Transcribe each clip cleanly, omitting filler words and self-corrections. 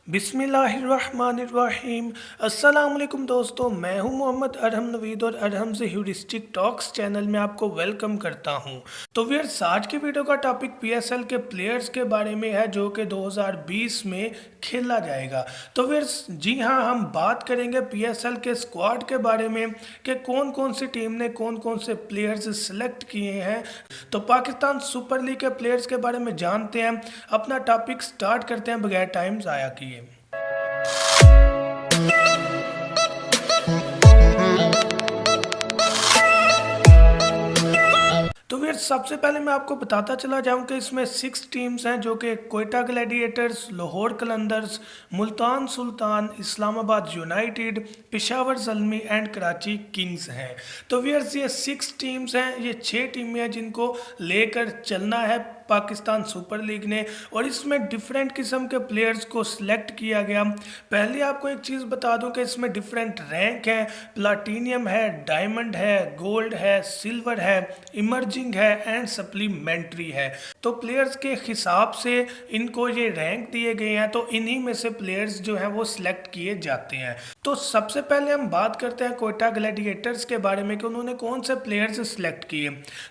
बिस्मिल्लाहिर्रहमानिर्रहीम। अस्सलाम वालेकुम दोस्तों, मैं हूं मोहम्मद अरहम नवीद और अरहम से ह्यूरिस्टिक टॉक्स चैनल में आपको वेलकम करता हूं। तो व्यूअर्स, आज की वीडियो का टॉपिक पीएसएल के प्लेयर्स के बारे में है जो कि 2020 में खेला जाएगा। तो व्यूअर्स, जी हाँ, हम बात करेंगे पीएसएल के स्क्वाड के बारे में कि कौन कौन सी टीम ने कौन कौन से प्लेयर्स सेलेक्ट किए हैं। तो पाकिस्तान सुपर लीग के प्लेयर्स के बारे में जानते हैं। अपना टॉपिक स्टार्ट करते हैं बगैर टाइम ज़ाया किए। तो फिर सबसे पहले मैं आपको बताता चला जाऊं कि इसमें 6 टीम्स हैं जो कि Quetta Gladiators, Lahore Qalandars, Multan Sultan, Islamabad United, Peshawar Zalmi and Karachi Kings हैं। तो व्यूअर्स, ये 6 टीम्स हैं, ये 6 टीमें हैं जिनको लेकर चलना है पाकिस्तान सुपर लीग ने, और इसमें डिफरेंट किस्म के प्लेयर्स को सिलेक्ट किया गया। पहले आपको एक चीज़ बता दूं कि इसमें डिफरेंट रैंक हैं, प्लाटीनियम है, डायमंड है, गोल्ड है, सिल्वर है, इमर्जिंग है एंड सप्लीमेंट्री है। तो प्लेयर्स के हिसाब से इनको ये रैंक दिए गए हैं, तो इन्हीं में से प्लेयर्स जो हैं वो सिलेक्ट किए जाते हैं। तो सबसे पहले हम बात करते हैं कोयटा ग्लैडिएटर्स के बारे में कि उन्होंने कौन से प्लेयर्स सिलेक्ट किए।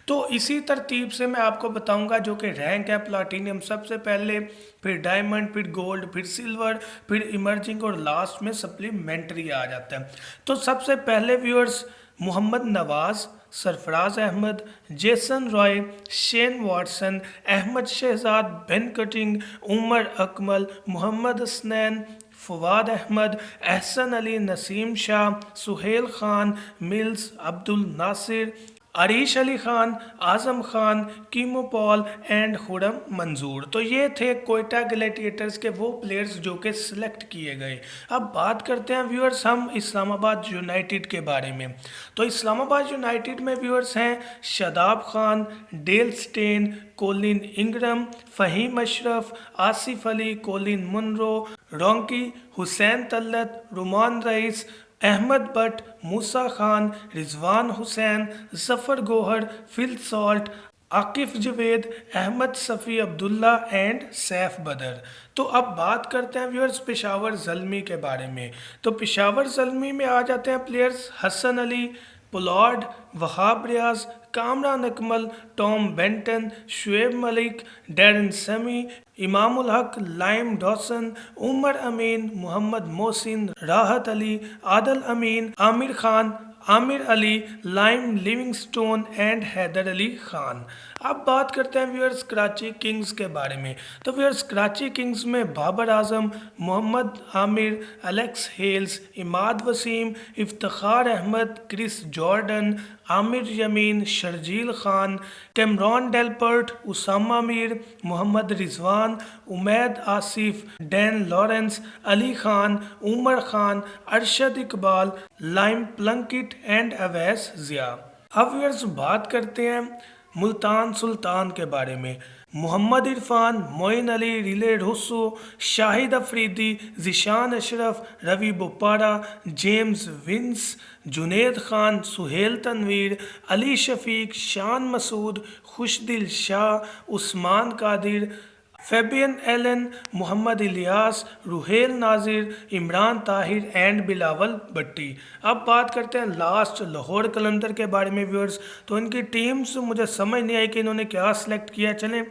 तो इसी तरतीब से मैं आपको बताऊंगा जो कि रैंक है प्लाटीनियम सबसे पहले, फिर डायमंड, फिर गोल्ड, फिर सिल्वर, फिर इमर्जिंग और लास्ट में सप्लीमेंट्री आ जाता है। तो सबसे पहले viewers, Mohammad Nawaz, Sarfaraz Ahmed, Jason Roy, Shane Watson, Ahmed Shehzad, Ben Cutting, Umar Akmal, Mohammad Hasnain, Fawad Ahmed, Ahsan Ali, Naseem Shah, Sohail Khan, Mills, Abdul Nasir, Arish Ali Khan, Azam Khan, Keemo Paul and Khurram Manzoor. तो ये थे कोयटा ग्लैडिएटर्स के वो प्लेयर्स जो कि सिलेक्ट किए गए। अब बात करते हैं व्यूअर्स हम इस्लामाबाद यूनाइटेड के बारे में। तो इस्लामाबाद यूनाइटेड में व्यूअर्स हैं Shadab Khan, Dale Steyn, Colin Ingram, Faheem Ashraf, Asif Ali, Colin Munro, Ronchi, Hussain Talat, Rumman Raees, Ahmed Butt, Musa Khan, Rizwan Hussain, Zafar Gohar, Phil Salt, Akif Javed, Ahmed Safi Abdullah and Saif Badar. तो अब बात करते हैं व्यूअर्स पेशावर ज़ल्मी के बारे में। तो पेशावर ज़ल्मी में आ जाते हैं players Hasan Ali, Pollard, Wahab Riaz, Kamran Akmal, Tom Banton, Shoaib Malik, Darren Sammy, Imamul Haq, Liam Dawson, Umar Amin, Mohammad Mohsin, Rahat Ali, Adil Amin, Aamir Khan, Aamer Ali, Liam Livingstone and Haider Ali Khan. अब बात करते हैं व्यूअर्स कराची किंग्स के बारे में। तो व्यूअर्स, कराची किंग्स में Babar Azam, Mohammad Amir, Alex Hales, Imad Wasim, Iftikhar Ahmed, Chris Jordan, Aamer Yamin, Sharjeel Khan, Cameron Delport, Usama Mir, Mohammad Rizwan, Umaid Asif, Dan Lawrence, Ali Khan, Umar Khan, Arshad Iqbal, Liam Plunkett and Awais Zia. अब व्यूअर्स बात करते हैं मुल्तान सुल्तान के बारे में। Mohammad Irfan, Moeen Ali, Rilee Rossouw, Shahid Afridi, Zeeshan Ashraf, Ravi Bopara, James Vince, Junaid Khan, Sohail Tanvir, Ali Shafiq, Shan Masood, Khushdil Shah, Usman Qadir, Fabian Allen, Mohammad Ilyas, Rohail Nazir, Imran Tahir and Bilawal Bhatti. अब बात करते हैं लास्ट लाहौर कलंदर के बारे में व्यूअर्स। तो इनकी टीम्स मुझे समझ नहीं आई कि इन्होंने क्या सिलेक्ट किया। चलें,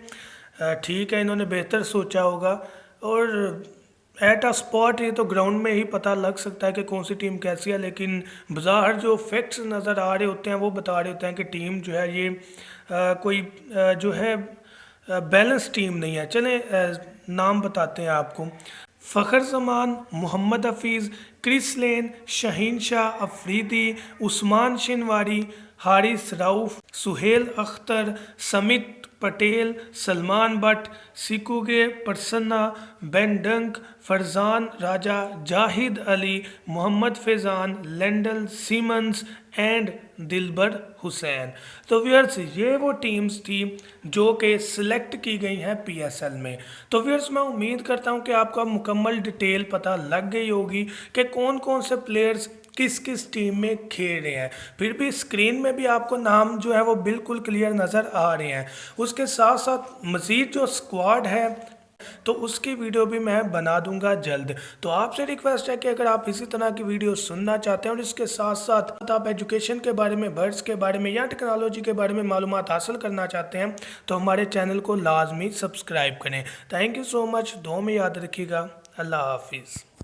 ठीक है, इन्होंने बेहतर सोचा होगा, और एट अ स्पॉट ये तो ग्राउंड में ही पता लग सकता है कि कौन सी टीम कैसी है, लेकिन बाहर जो फैक्ट्स नज़र आ रहे होते हैं वो बता रहे होते हैं कि टीम जो है ये कोई जो है बैलेंस टीम नहीं है। चलें, नाम बताते हैं आपको। Fakhar Zaman, Mohammad Hafeez, Chris Lynn, Shaheen Shah Afridi, Usman Shinwari, Haris Rauf, Sohail Akhtar, Samit Patel, Salman Butt, Seekkuge Prasanna, Ben Dunk, Farzan Raja, Zahid Ali, Mohammad Faizan, Lendl Simmons and Dilbar Hussain. तो व्यूअर्स, ये वो टीम्स थी जो कि सिलेक्ट की गई हैं पीएसएल में। तो व्यूअर्स, मैं उम्मीद करता हूँ कि आपको मुकम्मल डिटेल पता लग गई होगी कि कौन कौन से प्लेयर्स किस किस टीम में खेल रहे हैं। फिर भी स्क्रीन में भी आपको नाम जो है वो बिल्कुल क्लियर नज़र आ रहे हैं। उसके साथ साथ मज़ीद जो स्क्वाड है तो उसकी वीडियो भी मैं बना दूंगा जल्द। तो आपसे रिक्वेस्ट है कि अगर आप इसी तरह की वीडियो सुनना चाहते हैं और इसके साथ साथ आप एजुकेशन के बारे में, बर्ड्स के बारे में या टेक्नोलॉजी के बारे में मालूमात हासिल करना चाहते हैं तो हमारे चैनल को लाजमी सब्सक्राइब करें। Thank you so much. दुआ में याद रखिएगा। अल्लाह हाफिज़।